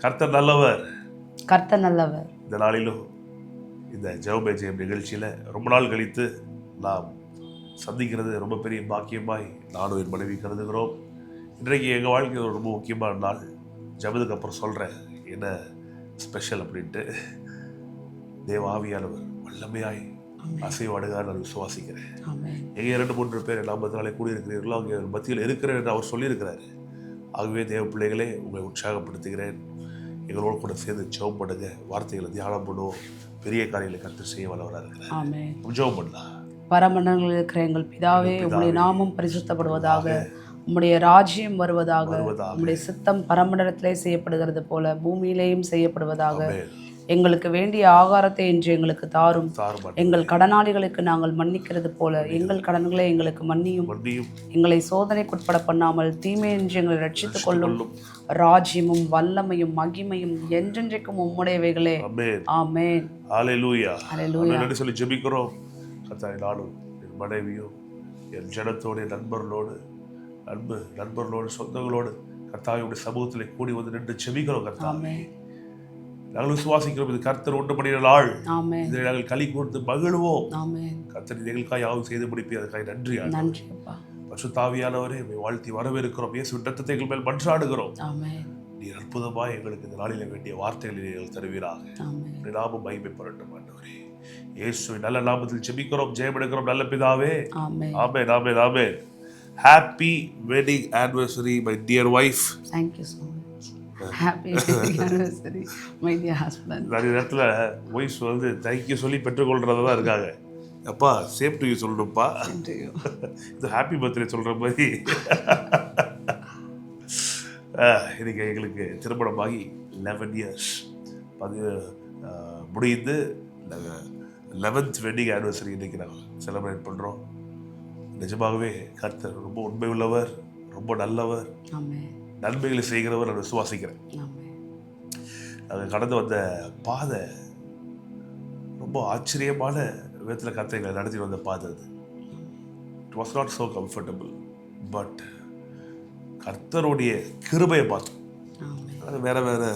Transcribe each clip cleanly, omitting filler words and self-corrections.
கர்த்தர் நல்லவர். கர்த்தர் நல்லவர். இந்த நாளிலும் இந்த ஜெபமே ஜெயம் நிகழ்ச்சியில் ரொம்ப நாள் கழித்து நாம் சந்திக்கிறது ரொம்ப பெரிய பாக்கியமாய் நானும் என் மனைவி கருதுகிறோம். இன்றைக்கு எங்கள் வாழ்க்கையில் ஒரு ரொம்ப முக்கியமான நாள். ஜெபத்துக்கு அப்புறம் சொல்கிறேன் என்ன ஸ்பெஷல் அப்படின்ட்டு. தேவ ஆவியானவர் வல்லமையாய் அசைவாடுகார் நான் விசுவாசிக்கிறேன். எங்கே 2-3 பேர் எல்லாம் நாளை கூடியிருக்கிறீர்களோ அங்கே மத்தியில் இருக்கிறேன் என்று அவர் சொல்லியிருக்கிறார். ஆகவே தேவ பிள்ளைகளே, உங்களை உற்சாகப்படுத்துகிறேன். எங்களோடு கூட சேர்ந்து ஜெபம் பண்ணுங்க, வார்த்தைகளை தியானம் பண்ணுவோம். பெரிய காரியங்களை கர்த்தர் செய்ய வல்லவராக இருக்கிறார். ஜெபம் பண்ணலாம். பரமண்டலங்களில் இருக்கிற எங்கள் பிதாவே, உம்முடைய நாமம் பரிசுத்தப்படுவதாக, உம்முடைய ராஜ்யம் வருவதாக, உம்முடைய சித்தம் பரமண்டலத்திலே செய்யப்படுகிறது போல பூமியிலேயும் செய்யப்படுவதாக. எங்களுக்கு வேண்டிய ஆகாரத்தை இன்று எங்களுக்கு தாரும். எங்கள் கடனாளிகளுக்கு நாங்கள் மன்னிக்கிறது போல எங்கள் கடன்களை எங்களுக்கு மன்னியும். எங்களை சோதனைக்குட்பட பண்ணாமல் தீமையின்றி எங்களை ரட்சித்துக் கொள்ளும். ராஜ்யமும் வல்லமையும் மகிமையும் என்றென்றைக்கும் உம்முடையவைகளே. ஆமென். ஹல்லேலூயா. ஹல்லேலூயா சொல்லி ஜெபிக்கிறோம். கர்த்தாவே, நானும் என் மனைவியும் என் ஜனத்தோடு நண்பர்களோடு சொந்தங்களோடு கர்த்தாவுடைய சமூகத்தில் கூடி வந்து நின்று ஜெபிக்கிறோம். கர்த்தாவே, நாங்கள் விசுவாசிக்கிறோம், இது கர்த்தர் உண்டு பண்ணின நாள். இதை நாங்கள் களி கூர்ந்து மகிழ்வோம். கர்த்தர் எங்களுக்காக யாவும் செய்து முடிப்பி அதுக்காக நன்றி. பரிசுத்த ஆவியானவரே, வாழ்த்தி வரவேற்கிறோம். இயேசுவின் இரத்தத்தை எங்கள் மேல் மன்றாடுகிறோம். நீர் அற்புதமாய் எங்களுக்கு இந்த நாளில் வேண்டிய வார்த்தைகளை நீங்கள் தருவீராக. நாமம் மகிமைப்படட்டும் ஆண்டவரே. இயேசுவின் நல்ல நாமத்தில் ஜெபிக்கிறோம், ஜெயம் எடுக்கிறோம் நல்ல பிதாவே. ஆமென், ஆமென், ஆமென். Happy wedding anniversary my dear wife. Thank you so much. Happy wedding anniversary my dear husband. நிறைய நேரத்தில் வாய்ஸ் வந்து தேங்க்யூ சொல்லி பெற்றுக்கொள்றதா தான் இருக்காங்க. அப்பா சேம் டு யூ சொல்லணும்ப்பா. இது ஹாப்பி பர்த்டே சொல்கிற மாதிரி. இன்னைக்கு எங்களுக்கு திருமணமாகி 11 years முடிந்து நாங்கள் 11th வெட்டிங் ஆனிவர்சரி இன்னைக்கு நாங்கள் செலிப்ரேட் பண்ணுறோம். நிஜமாகவே கர்த்தர் ரொம்ப உண்மை உள்ளவர், ரொம்ப நல்லவர், நன்மைகளை செய்கிறவர் நான் விசுவாசிக்கிறேன். நாங்கள் கடந்து வந்த பாதை ரொம்ப ஆச்சரியமான விதத்தில் கர்த்தர்களை நடத்தி வந்த பாதை அது. It was not so comfortable, but கர்த்தருடைய கிருபையை பார்த்தோம். அது வேறு வேறு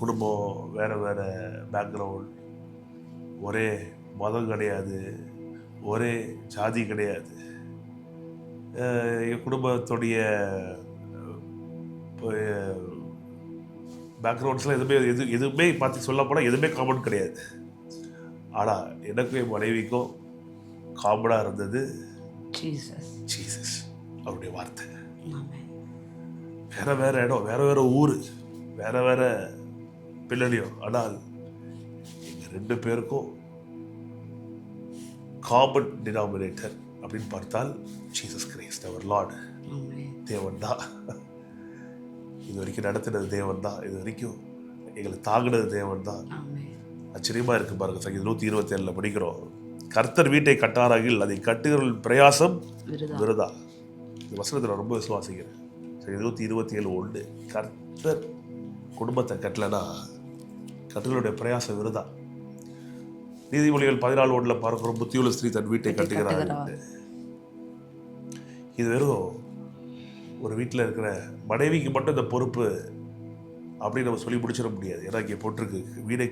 குடும்பம், வேறு வேறு பேக்ரவுண்ட், ஒரே மதம் கிடையாது, ஒரே ஜாதி கிடையாது. என் குடும்பத்துடைய பேக்ரவுண்ட்ஸ்லாம் எதுவுமே பார்த்து சொல்ல போனால் எதுவுமே காமன் கிடையாது. ஆனால் எனக்கும் என் மனைவிக்கும் காமனாக இருந்தது ஜீசஸ், அவருடைய வார்த்தை. வேறு வேறு இடம், வேறு வேறு ஊர், வேறு வேறு பின்னணியும், ஆனால் எங்கள் 2 பேருக்கும் காமன் டினாமினேட்டர் அப்படின்னு பார்த்தால் ஜீசஸ் கிரைஸ்ட் அவர் லார்ட். தேவன் தான் இது வரைக்கும் நடத்தினது, தேவன் தான் இது வரைக்கும் எங்களை தாங்கினது, தேவன் தான். ஆச்சரியமாக இருக்குது பாருங்க. சங்கீதம் 127 படிக்கிறோம், கர்த்தர் வீட்டை கட்டாராகில் அதை கட்டுகிறவர்கள் பிரயாசம் விருதா. இந்த வசனத்தை நான் ரொம்ப விசுவாசிக்கிறேன். 127:1 கர்த்தர் குடும்பத்தை கட்டலைன்னா கட்டுகளுடைய பிரயாசம் விருதா. நீதிமொழிகள் 14:1 பார்க்கிறோம், புத்தியுள்ள ஸ்திரீ தன் வீட்டை கட்டுகிறார். இது வெறும் ஒரு வீட்டில் இருக்கிற மனைவிக்கு மட்டும் இந்த பொறுப்பு அப்படின்னு நம்ம சொல்லி முடிச்சிட முடியாது. ஏன்னா இங்கே போட்டிருக்கு, வீடை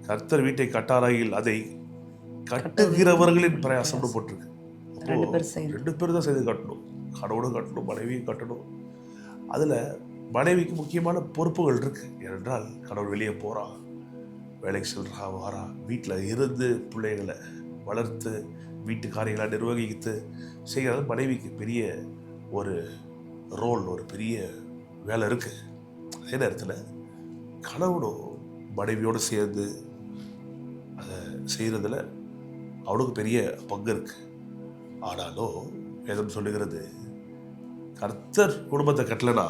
கர்த்தர் வீட்டை கட்டாராயில் அதை கட்டுகிறவர்களின் பிரயாசம்னு போட்டிருக்கு. அப்போ 2 பேர் தான் செய்து கட்டணும். கணவனும் கட்டணும், மனைவியும் கட்டணும். அதில் மனைவிக்கு முக்கியமான பொறுப்புகள் இருக்குது. ஏனென்றால் கணவன் வெளியே போகிறான், வேலைக்கு செல்றா வாரா, வீட்டில் இருந்து பிள்ளைகளை வளர்த்து வீட்டு காரியங்களை நிர்வகித்து செய்கிறது மனைவிக்கு பெரிய ஒரு ரோல், ஒரு பெரிய வேலை இருக்குது. அதே நேரத்தில் கணவனும் மனைவியோடு சேர்ந்து அதை செய்கிறதுல அவனுக்கு பெரிய பங்கு இருக்குது. ஆனாலும் வேதம் சொல்லுகிறது, கர்த்தர் குடும்பத்தை கட்டலைன்னா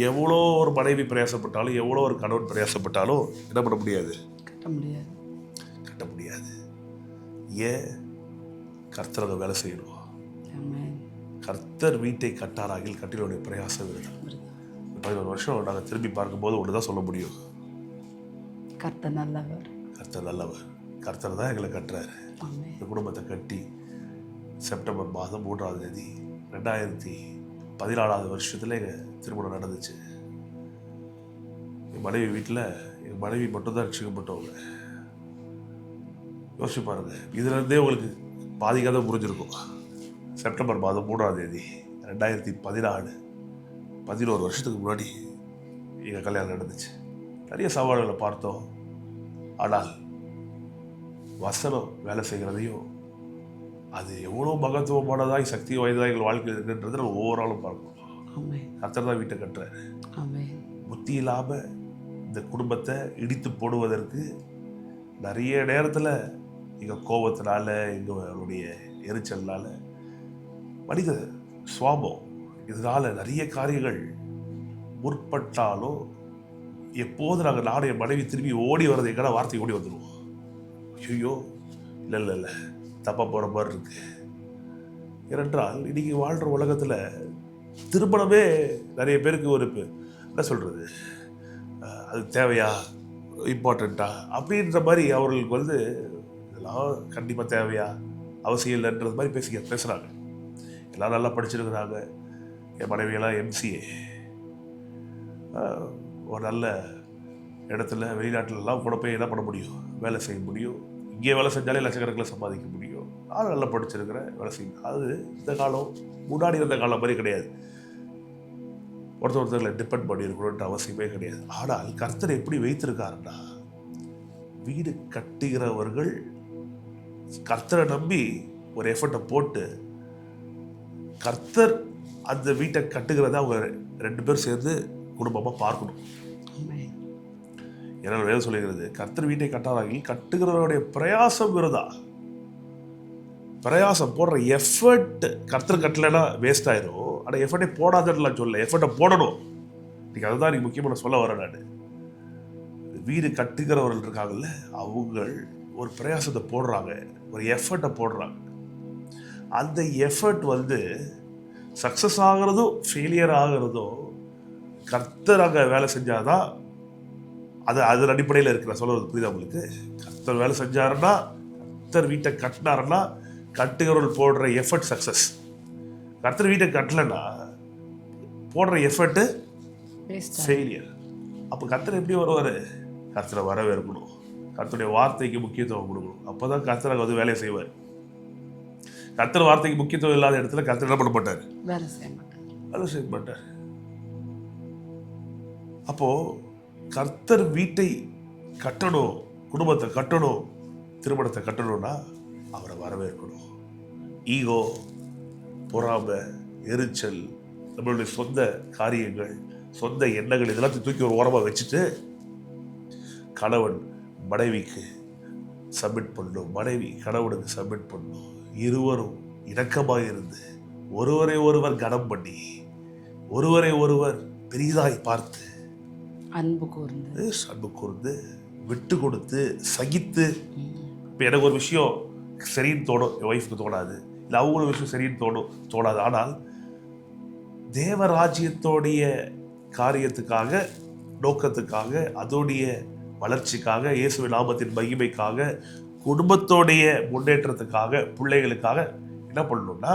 எவ்வளோ ஒரு மனைவி பிரயாசப்பட்டாலும், எவ்வளோ ஒரு கணவன் பிரயாசப்பட்டாலும் என்ன பண்ண முடியாது, கட்ட முடியாது. ஏன்? கர்த்தர் அங்கே வேலை செய்யணும். கர்த்தர் வீட்டை கட்டாராகில் கட்டிலுடைய பிரயாசம் விருதா. 11 வருஷம் நாங்கள் திரும்பி பார்க்கும்போது ஒன்று தான் சொல்ல முடியும், கர்த்தர் நல்லவர். கர்த்தர் நல்லவர். கர்த்தர் தான் எங்களை கட்டுறாரு. இந்த குடும்பத்தை கட்டி செப்டம்பர் மாதம் 3ஆம் தேதி 2014 வருஷத்துல எங்கள் திருமணம் நடந்துச்சு. என் மனைவி வீட்டில் என் மனைவி மட்டும்தான் ரட்சிக்கப்பட்டவங்க. யோசிச்சு பாருங்க. இதுலேருந்தே உங்களுக்கு பாதி கதை புரிஞ்சிருக்கும். செப்டம்பர் மாதம் 3ஆம் தேதி 2014, 11 வருஷத்துக்கு முன்னாடி எங்கள் கல்யாணம் நடந்துச்சு. நிறைய சவால்களை பார்த்தோம். ஆனால் வசனம் வேலை செய்கிறதையும் அது எவ்வளோ மகத்துவமானதாய் சக்தி வாய்ந்ததாக எங்கள் வாழ்க்கையில் இருக்குன்றது நம்ம ஒவ்வொரு நாளும் பார்க்கணும். கர்த்தர் தான் வீட்டை கட்டுறாரு. புத்தி இல்லாமல் இந்த குடும்பத்தை இடித்து போடுவதற்கு நிறைய நேரத்தில் எங்கள் கோபத்தினால, எங்களுடைய எரிச்சல்னால, மனித சுவாபம் இதனால் நிறைய காரியங்கள் முற்பட்டாலும் எப்போது நாங்கள் நாடைய மனைவி திரும்பி ஓடி வர்றது எங்கன்னா வார்த்தை ஓடி வந்துடுவோம். ஐயோ இல்லை தப்பாக போகிற மாதிரி இருக்கு. ஏனென்றால் இன்றைக்கி வாழ்கிற உலகத்தில் திருமணமே நிறைய பேருக்கு ஒரு என்ன சொல்கிறது, அது தேவையா, இம்பார்ட்டண்ட்டா அப்படின்ற மாதிரி அவர்களுக்கு இதெல்லாம் கண்டிப்பாக தேவையா, அவசியம் இல்லைன்றது மாதிரி பேசுகிறாங்க. எல்லாம் நல்லா படிச்சிருக்கிறாங்க. என் மனைவியெல்லாம் MCA, ஒரு நல்ல இடத்துல வெளிநாட்டிலலாம் கூட போய் என்ன பண்ண முடியும், வேலை செய்ய முடியும். இங்கே வேலை செஞ்சாலே லட்சக்கணக்கில் சம்பாதிக்க முடியும். நான் நல்லா படிச்சிருக்கிறேன், வேலை செய்யும். அது இந்த காலம் முன்னாடி இருந்த காலம் மாதிரி கிடையாது. ஒருத்தர்களை டிபெண்ட் பண்ணியிருக்கணுன்ற அவசியமே கிடையாது. ஆனால் கர்த்தர் எப்படி வைத்திருக்காருன்னா, வீடு கட்டுகிறவர்கள் கர்த்தரை நம்பி ஒரு எஃபர்ட்டை போட்டு கர்த்தர் அந்த வீட்டை கட்டுகிறத அவங்க 2 பேர் சேர்ந்து குடும்பமாக பார்க்கணும். ஏன்னா வேலை சொல்லுகிறது, கர்த்தர் வீட்டை கட்டாராகி கட்டுகிறவருடைய பிரயாசம் விருதா. பிரயாசம் போடுற எஃபர்ட் கர்த்தர் கட்டலைன்னா வேஸ்ட் ஆயிரும். ஆனால் எஃபர்ட்டை போடாதன்னு சொல்ல, எஃபர்ட்டை போடணும். இன்னைக்கு அதுதான் எனக்கு முக்கியமான சொல்ல வரேன். நான் வீடு கட்டுகிறவர்கள் இருக்காங்கல்ல, அவங்க ஒரு பிரயாசத்தை போடுறாங்க, ஒரு எஃபர்ட்டை போடுறாங்க. அந்த எஃபர்ட் சக்ஸஸ் ஆகிறதோ ஃபெயிலியர் ஆகிறதோ கர்த்தர் அங்கே வேலை செஞ்சாதான் அது அதன் அடிப்படையில் இருக்கு. நான் சொல்கிறது புரியுதா உங்களுக்கு? கர்த்தர் வேலை செஞ்சாருன்னா, கர்த்தர் வீட்டை கட்டினாருன்னா, கட்டுகிறவர்கள் போடுற எஃபர்ட் சக்ஸஸ். கர்த்தர் வீட்டை கட்டலைன்னா போடுற எஃபர்ட்டு ஃபெயிலியர். அப்போ கர்த்தர் எப்படி வருவார்? கர்த்தரை வரவேற்கணும், கர்த்தருடைய வார்த்தைக்கு முக்கியத்துவம் கொடுக்கணும். அப்போ தான் கர்த்தர் வேலையை செய்வார். கர்த்தர் வார்த்தைக்கு முக்கியத்துவம் இல்லாத இடத்துல கர்த்தர் என்ன பண்ண மாட்டார்? வேலை செய்ய மாட்டார். அப்போ கர்த்தர் வீட்டை கட்டணும், குடும்பத்தை கட்டணும், திருமணத்தை கட்டணும்னா அவரை வரவேற்கணும். ஈகோ, பொறாமை, எரிச்சல், நம்மளுடைய சொந்த காரியங்கள், சொந்த எண்ணங்கள் இதெல்லாம் தூக்கி ஒரு ஓரமாக வச்சுட்டு கணவன் மனைவிக்கு சப்மிட் பண்ணணும், மனைவி கணவனுக்கு சப்மிட் பண்ணணும். இருவரும் இணக்கமாக இருந்து ஒருவரை ஒருவர் கனம் பண்ணி ஒருவரை ஒருவர் பெரிதாய் பார்த்து அன்பு கூர்ந்து விட்டு கொடுத்து சகித்து. இப்போ எனக்கு ஒரு விஷயம் சரின்னு தோணும், என் ஒய்ஃபுக்கு தோணாது. இல்லை அவங்களோட விஷயம் சரின்னு தோணாது. ஆனால் தேவராஜ்யத்தோடைய காரியத்துக்காக, நோக்கத்துக்காக, அதோடைய வளர்ச்சிக்காக, இயேசுவின் நாமத்தின் மகிமைக்காக, குடும்பத்தோடைய முன்னேற்றத்துக்காக, பிள்ளைகளுக்காக என்ன பண்ணணும்னா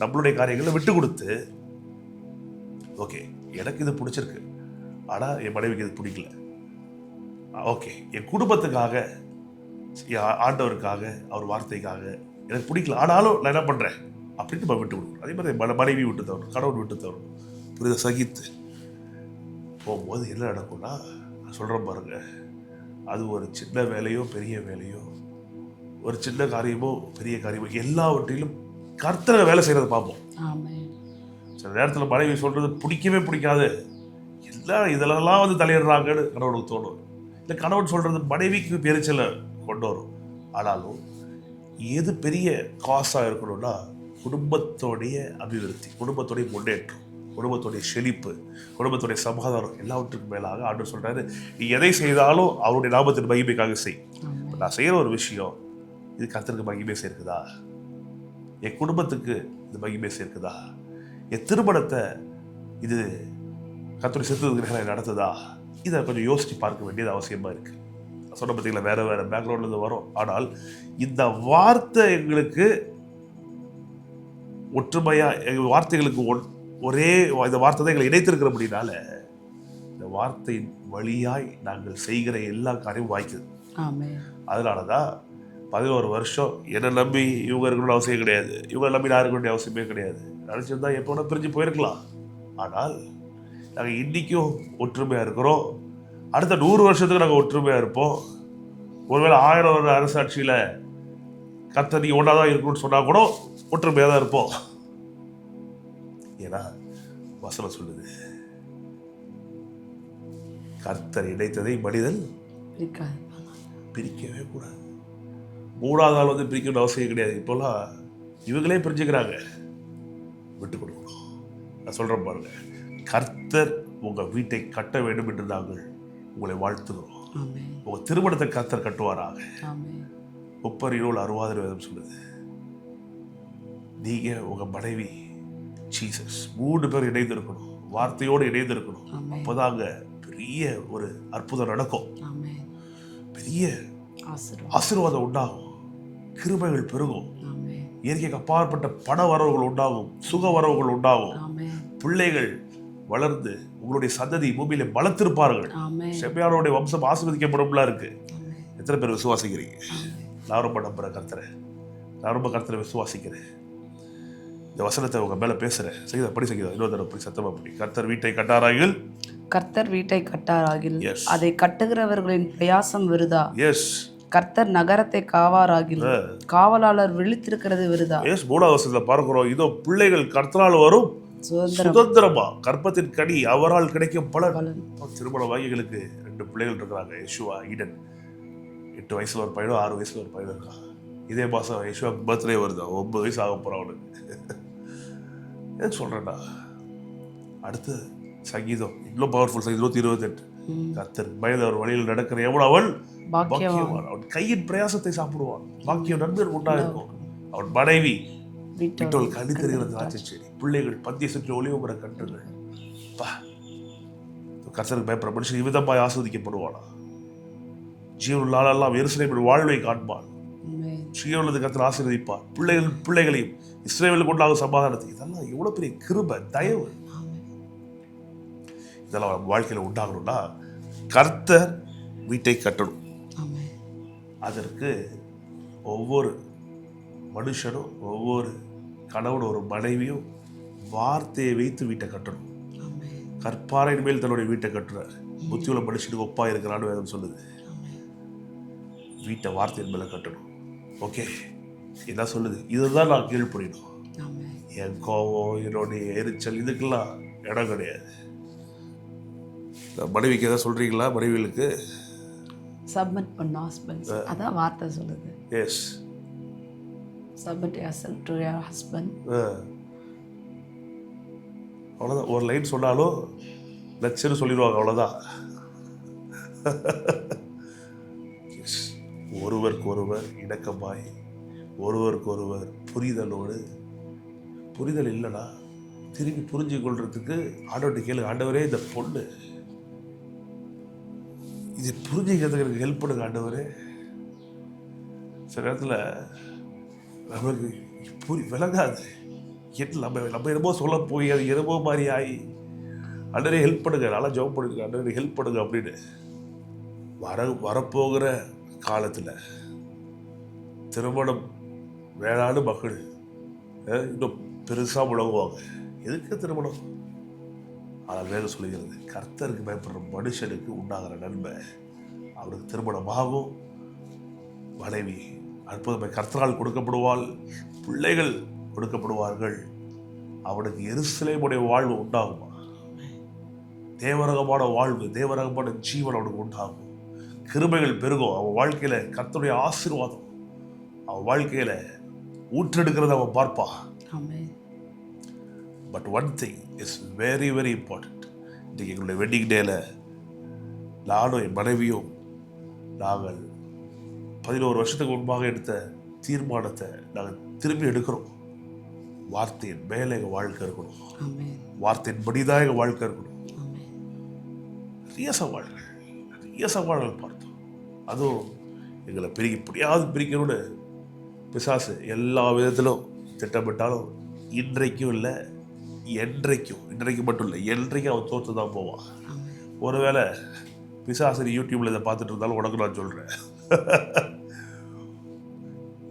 நம்மளுடைய காரியங்களை விட்டு கொடுத்து, ஓகே எனக்கு இது பிடிச்சிருக்கு, ஆனால் என் மனைவிக்கு இது பிடிக்கல, ஓகே என் குடும்பத்துக்காக, ஆண்டவருக்காக, அவர் வார்த்தைக்காக எனக்கு பிடிக்கல, ஆனாலும் நான் என்ன பண்ணுறேன் அப்படின்னு நம்ம விட்டு கொடுக்கணும். அதே மாதிரி மனைவி விட்டு தரணும், கணவன் விட்டு தரணும். புரியுத? சகித்து போகும்போது என்ன நடக்கும்னா, நான் சொல்கிறேன் பாருங்க, அது ஒரு சின்ன வேலையோ பெரிய வேலையோ, ஒரு சின்ன காரியமோ பெரிய காரியமோ, எல்லாவற்றிலும் கர்த்தரை வேலை செய்கிறத பார்ப்போம். சில நேரத்தில் மனைவி சொல்கிறது பிடிக்கவே பிடிக்காது, எல்லாம் இதெல்லாம் தலையிடுறாங்கன்னு கணவனுக்கு தோணும். இல்லை கணவன் சொல்கிறது மனைவிக்கு பெருச்சலை கொண்டு வரும். ஆனாலும் எது பெரிய காசாக இருக்கணும்னா குடும்பத்தோடைய அபிவிருத்தி, குடும்பத்தோடைய முன்னேற்றம், குடும்பத்துடைய செழிப்பு, குடும்பத்துடைய சமாதானம் எல்லாவற்றுக்கும் மேலாக ஆண்டவர் சொல்கிறாரு, நீ எதை செய்தாலும் அவருடைய நாமத்தின் மகிமைக்காக செய். நான் செய்கிற ஒரு விஷயம் இது கர்த்தருக்கு மகிமை சேர்க்குதா, என் குடும்பத்துக்கு இது மகிமை சேர்க்குதா, என் திருமணத்தை இது கர்த்தருடைய சித்தத்துக்கு நடத்துதா, இதை கொஞ்சம் யோசித்து பார்க்க வேண்டியது அவசியமாக இருக்குது. சொன்ன பார்த்தீங்களா, வேறு வேறு பேக்ரவுண்ட்லேருந்து வரும். ஆனால் இந்த வார்த்தை எங்களுக்கு ஒற்றுமையாக, எங்கள் வார்த்தைகளுக்கு ஒரே இந்த வார்த்தை தான் எங்களை இணைத்திருக்கிற அப்படின்னால இந்த வார்த்தையின் வழியாய் நாங்கள் செய்கிற எல்லா காரியமும் வாய்க்குது. ஆமென். அதனால தான் 11 வருஷம் என்னை நம்பி இவங்க இருக்கணும்னு அவசியம் கிடையாது, இவங்க நம்பி நான் இருக்க வேண்டிய அவசியமே கிடையாது. நினச்சிருந்தா எப்போ வேணா பிரிஞ்சு போயிருக்கலாம். ஆனால் நாங்கள் இன்றைக்கும் ஒற்றுமையாக இருக்கிறோம். அடுத்த 100 வருஷத்துக்கு நாங்கள் ஒற்றுமையாக இருப்போம். ஒருவேளை 1000 வருட அரசாட்சியில் கர்த்தர் நீ ஒன்றா தான் இருக்கணும்னு சொன்னால் கூட ஒற்றுமையாக தான் இருப்போம். ஏன்னா வசனம் சொல்லுது, கர்த்தர் இணைத்ததை மனிதன் பிரிக்கவே கூடாது. 3வது ஆள் வந்து பிரிக்கணும்னு அவசியம் கிடையாது. இப்போல்லாம் இவங்களே பிரிஞ்சுக்கிறாங்க. விட்டு கொடுக்கணும். நான் சொல்கிறேன் பாருங்க, கர்த்தர் உங்கள் வீட்டை கட்ட வேண்டும் என்று நாங்கள் உங்களை வாழ்த்துகிறோம். உங்கள் திருமணத்தை கர்த்தர் கட்டுவாராக. 30:60 சொல்லுது, நீங்கள் உங்கள் மனைவி ஜீசஸ் 3 பேர் இணைந்து இருக்கணும், வார்த்தையோடு இணைந்து இருக்கணும். அப்போதாங்க பெரிய ஒரு அற்புதம் நடக்கும். பெரிய ஆசீர்வாதம் உண்டாகும், கிருபைகள் பெருகும், இயற்கைக்கு அப்பாற்பட்ட பண வரவுகள் உண்டாகும், சுக வரவுகள் உண்டாகும். பிள்ளைகள் வளர்ந்து உங்களுடைய சந்ததி பூமியில பலத்திருப்பார்கள். செம்மையானோடைய வம்சம் ஆசீர்வதிக்கப்படும் இருக்கு. எத்தனை பேர் விசுவாசிக்கிறீங்க? நான் ரொம்ப நம்புறேன் கர்த்தரை, நான் ரொம்ப கர்த்தரை விசுவாசிக்கிறேன். இந்த வசனத்தை உங்க மேல பேசுறேன். செய்த படி செய்த இன்னொரு தடவை படி, சத்தமா படி. கர்த்தர் வீட்டை கட்டாராகில், கர்த்தர் வீட்டை கட்டாராகில் அதை கட்டுகிறவர்களின் பிரயாசம் விருதா. கர்த்தர் நகரத்தை காவாராகில் காவலாளர் விழித்திருக்கிறது விருதா. 3வது வசனத்துல பார்க்கிறோம், இதோ பிள்ளைகள் கர்த்தரால் வரும் சுதந்திரமா, கர்ப்பத்தின் கனி அவரால் கிடைக்கும் பலன். திருமண வாங்கிகளுக்கு 2 பிள்ளைகள் இருக்கிறாங்க, யேசுவா, ஈடன். 8 வயசுல ஒரு பையனும் 6 வயசுல ஒரு பையனும் இருக்கான். இதே மாதம் யேசுவா பர்த்டே வருது, 9 வயசு ஆக போகிறான் அவனுக்கு. எதுக்கு சொல்கிறேன்டா, அடுத்து சங்கீதம் இன்னும் பவர்ஃபுல். சங்கீதம் 128, கர்த்தர் பயந்து அவர் வழியில் நடக்கிற எவ்வளோ அவன் பாக்கியவான், அவன் கையின் பிரயாசத்தை சாப்பிடுவான், பாக்கியம் நண்பர் உண்டாயிருக்கும். அவன் மனைவி வீட்டோல் கனி தருகிற திராட்சை செடி, பிள்ளைகள் பந்திய சுற்றி ஒளிவுபுற கன்றுகள். கர்த்தருக்கு பயப்படுற மனுஷன் இவ்விதமாய் ஆஸ்வதிக்கப்படுவானா. ஜீவனுள்ள ஆளெல்லாம் எருசலேமின் வாழ்வை காண்பான். ஜீவனுள்ளது கர்த்தர் ஆசீர்வதிப்பார், பிள்ளைகளையும் இஸ்ரவேலுக்கு உண்டாகும் சமாதானத்தை. இதெல்லாம் எவ்வளவு பெரிய கிருபை, தயவு. இதெல்லாம் வாழ்க்கையில் உண்டாகணும்னா கர்த்தர் வீட்டை கட்டணும். அதற்கு ஒவ்வொரு மனுஷனும், ஒவ்வொரு கணவனும், ஒரு மனைவியும் வார்த்தையை வைத்து வீட்டை கட்டணும். கற்பாறையின் மேல் தன்னுடைய வீட்டை கட்டுறார். புத்தியுள்ள மனுஷனுக்கு ஒப்பா இருக்கிறான்னு வேதம் சொல்லுது. வீட்டை வார்த்தையின் மேல கட்டணும். ஓகே, என்ன சொல்லுது? இதுதான் நான் கீழ்ப்படியணும். என் கோபம், என்னுடைய எரிச்சல், இதுக்கெல்லாம் இடம் கிடையாது. மனைவிக்கு எதாவது சொல்றீங்களா? மனைவிகளுக்கு சப்மிட் பண்ண ஹஸ்பண்ட், அதான் வார்த்தை சொல்லுது. Yes, submit yourself to your husband. அவ்வளோதான். ஒரு லைன் சொன்னாலும் லட்சம் சொல்லிடுவாங்க, அவ்வளோதான். ஒருவருக்கொருவர் இணக்கமாய், ஒருவருக்கொருவர் புரிதலோடு. புரிதல் இல்லைனா திரும்பி புரிஞ்சு கொள்றதுக்கு ஆண்டவர்கிட்ட கேளு, ஆண்டவரே இந்த பொண்ணு இது புரிஞ்சுக்கிறதுக்கு எனக்கு ஹெல்ப் பண்ணுங்க ஆண்டவரே. சில நேரத்தில் நமக்கு விளங்காது, நம்ம என்னமோ சொல்ல போய் அது என்னமோ மாதிரி ஆகி, ஆண்டவரே ஹெல்ப் பண்ணுங்க, நல்லா ஜெபம் பண்ணுங்க, ஆண்டவரே ஹெல்ப் பண்ணுங்க அப்படின்னு. வரப்போகிற காலத்தில் திருமணம் வேளாண் மக்கள் இன்னும் பெருசாக முழங்குவாங்க. எதுக்கு திருமணம்? ஆனால் வேறு சொல்லுகிறது, கர்த்தருக்கு பயப்படுற மனுஷனுக்கு உண்டாகிற நன்மை அவனுக்கு திருமணமாகும். மனைவி அற்புதமாக கர்த்தரால் கொடுக்கப்படுவாள், பிள்ளைகள் கொடுக்கப்படுவார்கள். அவனுக்கு எருசலேமுடைய வாழ்வு உண்டாகுமா? தேவரகமான வாழ்வு, தேவரகமான ஜீவன் அவனுக்கு உண்டாகும். கிருபைகள் பெருகும். அவன் வாழ்க்கையில கர்த்தருடைய ஆசீர்வாதம் அவன் வாழ்க்கையில ஊற்றெடுக்கிறத அவன் பார்ப்பான். But one thing is very very important. இன்றைக்கு எங்களுடைய வெட்டிங் டேல நானும் என் மனைவியும் நாங்கள் 11 வருஷத்துக்கு முன்பாக எடுத்த தீர்மானத்தை நாங்கள் திரும்பி எடுக்கிறோம். வார்த்தையின் மேலே எங்கள் வாழ்க்கை இருக்கணும், வார்த்தையின் படிதான் எங்கள் வாழ்க்கை இருக்கணும். நிறைய சவால்கள் பார்த்தோம். அதுவும் எங்களை இப்படியாவது பிரிக்கணும்னு பிசாசு எல்லா விதத்திலும் திட்டமிட்டாலும் இன்றைக்கும் இல்லை, இன்றைக்கு மட்டும் இல்லை, என்றைக்கும் அவன் தோற்று தான் போவான். ஒருவேளை பிசாசரி யூடியூப்ல இதை பார்த்துட்டு இருந்தாலும் உனக்கு நான் சொல்கிறேன்,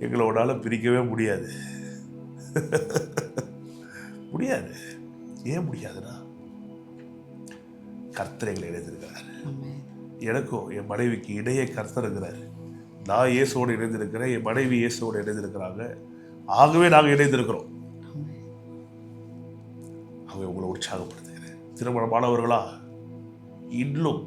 எங்களை உன்னால பிரிக்கவே முடியாது. முடியாது. ஏன் முடியாதுன்னா கர்த்தர் எங்களை இணைந்திருக்கிறார். எனக்கும் என் மனைவிக்கு இடையே கர்த்தர் இருக்கிறார். நான் இயேசுவோடு இணைந்திருக்கிறேன், என் மனைவி இயேசுவோடு இணைந்திருக்கிறாங்க. ஆகவே நாங்கள் இணைந்திருக்கிறோம். ஆகவே உங்களை உற்சாகப்படுத்துகிறேன். திருமணமானவர்களா, இன்னும்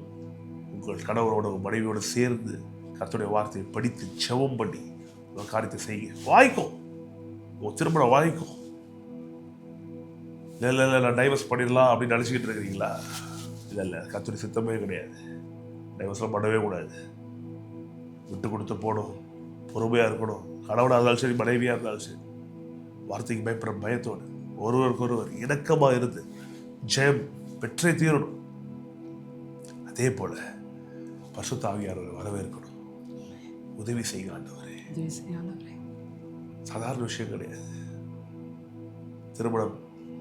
உங்கள் கணவரோட மனைவியோடு சேர்ந்து கர்த்தருடைய வார்த்தையை படித்து ஜெபம் பண்ணி உங்கள் காரியத்தை செய்ய வாய்க்கும். உங்கள் திருமணம் வாய்க்கும். இல்லை நான் டைவர்ஸ் பண்ணிடலாம் அப்படின்னு நினச்சிக்கிட்டு இருக்கிறீங்களா? இல்லை, கர்த்தருடைய சித்தமே கிடையாது. டைவர்ஸ்லாம் பண்ணவே கூடாது. விட்டு கொடுத்து போகணும், பொறுமையாக இருக்கணும். கணவனாக இருந்தாலும் சரி, மனைவியாக இருந்தாலும் சரி, வார்த்தைக்கு பயப்படுற பயத்தோடு ஒருவருக்கு ஒருவர் இணக்கமாக இருந்து ஜெயம் பெற்றே தீரணும். அதே போல பரிசுத்த ஆவியானவரை வரவேற்கணும். உதவி செய்ய ஆண்டவரே. சாதாரண விஷயம் கிடையாது. திருமணம்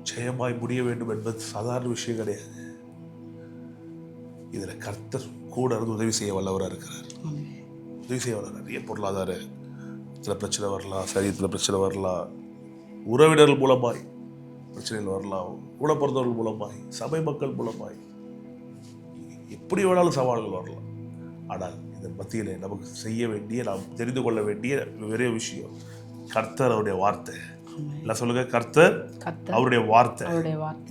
ஜெயமாய் முடிய வேண்டும் என்பது சாதாரண விஷயம் கிடையாது. இதில் கர்த்தர் கூட இருந்து உதவி செய்ய வல்லவராக இருக்கிறார். உதவி செய்ய வல்லவர். நிறைய பொருளாதாரத்தில் பிரச்சனை வரலாம், சரீரத்தில் பிரச்சனை வரலாம், உறவினர்கள் மூலமாய் பிரச்சனைகள் வரலாம், கூட பிறந்தவர்கள் மூலமாய், சபை மக்கள் மூலமாய், எப்படி வேணாலும் சவால்கள் வரலாம். ஆனால் இதன் மத்தியில் நமக்கு செய்ய வேண்டிய, நாம் தெரிந்து கொள்ள வேண்டிய ஒரே விஷயம் கர்த்தர் அவருடைய வார்த்தை. எல்லாம் சொல்லுங்க, கர்த்தர் அவருடைய வார்த்தை.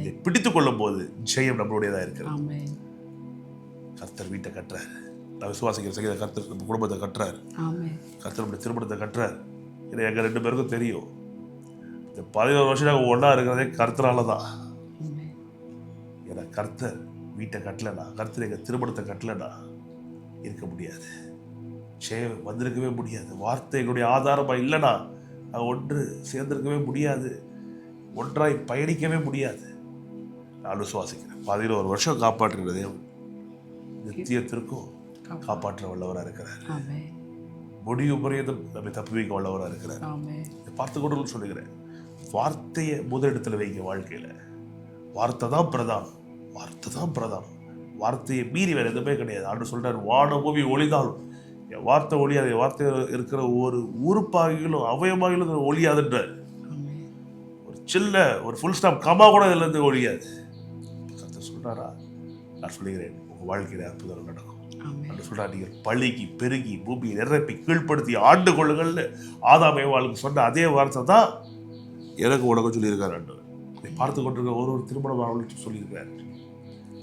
இதை பிடித்துக் கொள்ளும் போது ஜெயம் நம்மளுடையதாக இருக்கிறது. கர்த்தர் வீட்டை கட்டுறாரு. நான் விசுவாசிக்கிற செய்கிற கர்த்தர் நம்ம குடும்பத்தை கட்டுறாரு. கர்த்தர் நம்முடைய திருமணத்தை கட்டுறாரு. ஏன்னா எங்கள் 2 பேருக்கும் தெரியும், இந்த 11 வருஷம் நாங்கள் ஒன்றா இருக்கிறதே கர்த்தரால தான். ஏன்னா கர்த்தர் வீட்டை கட்டலைன்னா, கர்த்தர் எங்கள் திருமணத்தை கட்டலைன்னா இருக்க முடியாது. ஜெயம் வந்திருக்கவே முடியாது. வார்த்தை எங்களுடைய ஆதாரமாக இல்லைன்னா நாங்கள் ஒன்று சேர்ந்திருக்கவே முடியாது, ஒன்றாய் பயணிக்கவே முடியாது. நான் விசுவாசிக்கிறேன் 11 வருஷம் காப்பாற்றுகிற தேவன் நித்தியத்திற்கும் காப்பாற்ற வல்லவராக இருக்கிறார். முடிவு முறையதும் நம்மை தப்பி வைக்க வல்லவராக இருக்கிறார். பார்த்து கொண்டு சொல்லுகிறேன், வார்த்தையை முதலிடத்தில் வைங்க. வாழ்க்கையில் வார்த்தை தான் பிரதானம். வார்த்தை தான் பிரதானம். வார்த்தையை மீறி வேறு எதுவுமே கிடையாது. ஆண்டு சொல்றார், வான பூமி ஒளிதாலும் என் வார்த்தை ஒளியாது. என் வார்த்தை இருக்கிற ஒரு உறுப்பாகிலும் அவயமாகிலும் ஒளியாதுன்றார். ஒரு சின்ன ஒரு ஃபுல் ஸ்டாப் கமா கூட இதுல இருந்து ஒழியாது. கர்த்தர் சொல்றாரா? நான் சொல்லுகிறேன், உங்க வாழ்க்கையில அற்புதம் நடக்கும். என்று சொல்றார், நீங்கள் பழுகி பெருகி பூமியை நிரப்பி கீழ்ப்படுத்தி ஆண்டு கொள்ளுங்கள்னு ஆதாம் ஏவாளுக்கு சொன்ன அதே வார்த்தை தான் எனக்கு உனக்கு சொல்லியிருக்காரு. ஆண்டவர் இதை பார்த்து கொண்டிருக்க ஒரு திருமணம் அவளுக்கு சொல்லியிருக்காரு.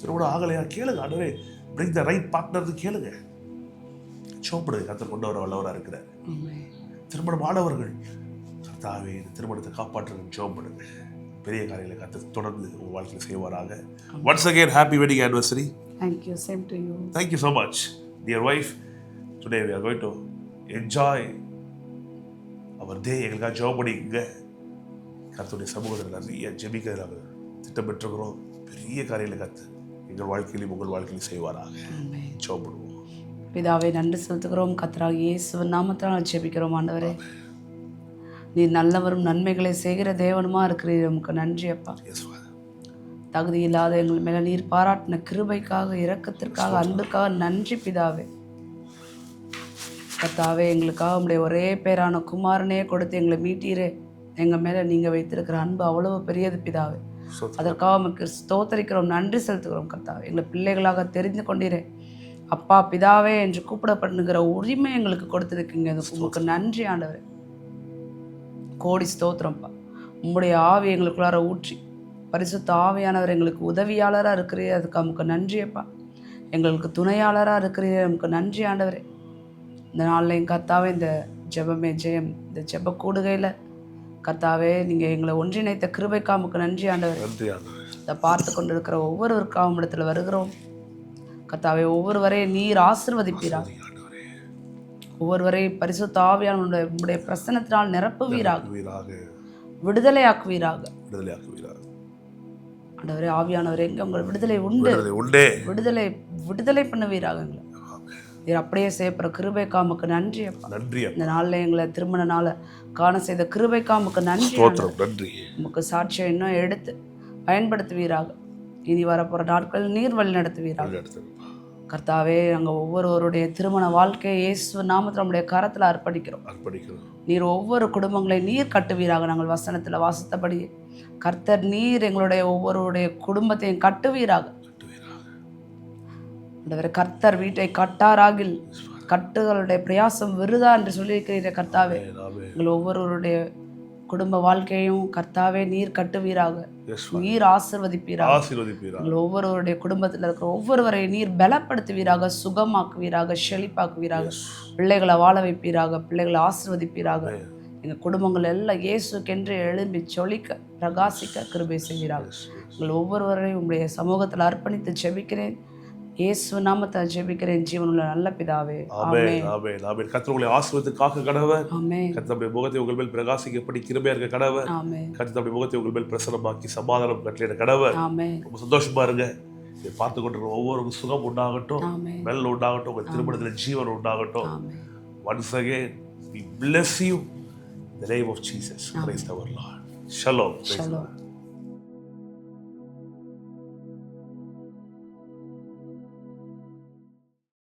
திருமணம் ஆகலையா? கேளுங்க. ஆண்டவரே, பிரிங் த ரைட் பார்ட்னர் கேளுங்க. சோப்படுங்க. கர்த்தர் கொண்டு வர வல்லவராக இருக்கிறார். திருமணம் ஆனவர்கள், கர்த்தாவே இந்த திருமணத்தை காப்பாற்றுங்க, சோப்படுங்க. பெரிய காரியங்களை கர்த்தர் தொடர்ந்து உங்கள் வாழ்க்கையில் செய்வாராக. Once again happy wedding anniversary. Thank you. Same to you. Thank you so much, dear wife. Today we are going to enjoy our day. எங்களுக்காக ஜெபம் பண்ணிங்க. கர்த்தருடைய சமூகத்தில் நிறைய ஜெபிக்க நாங்கள் திட்டமிட்டிருக்கிறோம். பெரிய காரியங்களை கர்த்தர் எங்கள் வாழ்க்கையிலும் உங்கள் வாழ்க்கையிலும் செய்வாராக. ஜெபம் பண்ணுவோம். பிதாவே, நன்றி செலுத்துகிறோம். கர்த்தராகிய இயேசுவின் நாமத்தினால் ஜெபிக்கிறோம். ஆண்டவரே, நீர் நல்லவரும் நன்மைகளை செய்கிற தேவனுமா இருக்கிறீர். உமக்கு நன்றி அப்பா. தகுதி இல்லாத எங்கள் மேல நீர் பாராட்டின கிருபைக்காக, இரக்கத்திற்காக, அன்புக்காக நன்றி பிதாவே. கர்த்தாவே, எங்களுக்காக உம்முடைய ஒரே பேரான குமாரனே கொடுத்து எங்களை மீட்டீரே. எங்கள் மேல நீங்க வைத்திருக்கிற அன்பு அவ்வளவு பெரியது பிதாவே. அதற்காக நமக்கு ஸ்தோத்தரிக்கிறோம், நன்றி செலுத்துகிறோம். கர்த்தாவே, எங்களை பிள்ளைகளாக தெரிந்து கொண்டீரே அப்பா பிதாவே என்று கூப்பிடப்படுகிற உரிமை எங்களுக்கு கொடுத்துருக்கீங்க. உங்களுக்கு நன்றி ஆண்டவரே. கோடி ஸ்தோத்திரம்ப்பா. உம்முடைய ஆவி எங்களுக்குள்ளார ஊற்றி பரிசுத்த ஆவியானவர் எங்களுக்கு உதவியாளராக இருக்கிறீர். அதுக்கு நமக்கு நன்றியப்பா. எங்களுக்கு துணையாளராக இருக்கிறீர். நமக்கு நன்றி ஆண்டவரே. இந்த நாளில் என் கர்த்தாவே, இந்த ஜெபமே ஜெயம், இந்த ஜெப கூடுகையில் கர்த்தாவே நீங்கள் எங்களை ஒன்றிணைத்த கிருபைக்கா நமக்கு நன்றி ஆண்டவரே. இதை பார்த்து கொண்டு இருக்கிற ஒவ்வொருவருக்காகவும் இடத்துல வருகிறோம் கர்த்தாவே. ஒவ்வொருவரையும் நீர் ஆசீர்வதிப்பீராக. ஒவ்வொருவரையும் பரிசுத்த ஆவியானவருடைய பிரசன்னத்தினால் நிரப்புவீராக, விடுதலையாக்குவீராக. ஆண்டவரே, ஆவியானவரே, எங்க உங்கள் விடுதலை உண்டு, விடுதலை பண்ணுவீராக எங்களை. நீர் அப்படியே செய்யப்படுற கிருபைக்கா நமக்கு நன்றி அப்பா. இந்த நாளில் எங்களை திருமண நாளை காண செய்த கிருபைக்கா நமக்கு நன்றி. நமக்கு சாட்சியம் இன்னும் எடுத்து பயன்படுத்துவீராக. இனி வரப்போற நாட்கள் நீர் வழி நடத்துவீராக. வழிநடத்துங்க. கர்த்தாவே, நாங்கள் ஒவ்வொருவருடைய திருமண வாழ்க்கையை இயேசு நாமத்தில் நம்முடைய கரத்தில் அர்ப்பணிக்கிறோம். அர்ப்பணிக்கிறோம். நீர் ஒவ்வொரு குடும்பங்களை நீர் கட்டுவீராக. நாங்கள் வசனத்தில் வாசித்தபடி கர்த்தர் நீர் எங்களுடைய ஒவ்வொருடைய குடும்பத்தையும் கட்டுவீராக. ஆண்டவரே, கர்த்தர் வீட்டை கட்டாராகில் கட்டுகளுடைய பிரயாசம் விருதா என்று சொல்லியிருக்கிறீரே கர்த்தாவே. எங்கள் ஒவ்வொருவருடைய குடும்ப வாழ்க்கையும் கர்த்தாவே நீர் கட்டுவீராக. நீர் ஆசீர்வதிப்பீராக. எங்கள் ஒவ்வொருவருடைய குடும்பத்தில் இருக்கிற ஒவ்வொருவரையும் நீர் பலப்படுத்துவீராக, சுகமாக்குவீராக, செழிப்பாக்குவீராக. பிள்ளைகளை வாழ வைப்பீராக, பிள்ளைகளை ஆசீர்வதிப்பீராக. எங்கள் குடும்பங்கள் எல்லாம் இயேசுக்கென்று எழும்பி சொலிக்க பிரகாசிக்க கிருபை செய்வீராக. எங்கள் ஒவ்வொருவரையும் உங்களுடைய சமூகத்தில் அர்ப்பணித்து ஜெபிக்கிறேன். இயேசு நாமத்தில் ஜெபிக்கிறேன் ஜீவனுள்ள நல்ல பிதாவே. ஆமென். ஆமென். ஆமென். கர்த்தர் உங்களை ஆசீர்வதிக்காக கடவர். ஆமென். கர்த்தருடைய முகத்தை உங்கள் மேல் பிரகாசிக்கப்படி கிருபையா இருக்க கடவர். ஆமென். கர்த்தருடைய முகத்தை உங்கள் மேல் பிரசன்னமாக்கி சமாதானம் கட்டளையிட கடவர். ஆமென். ரொம்ப சந்தோஷமா இருங்க. இதை பார்த்து கொண்டிருக்கிற ஒவ்வொரு சுகம் உண்டாகட்டும், ஆமென். வெல் உண்டாகட்டும், உங்கள் திருமணத்தில் ஜீவன் உண்டாகட்டும். ஆமென். Once again, we bless you in the name of Jesus Christ our Lord. Shalom. Praise the Lord.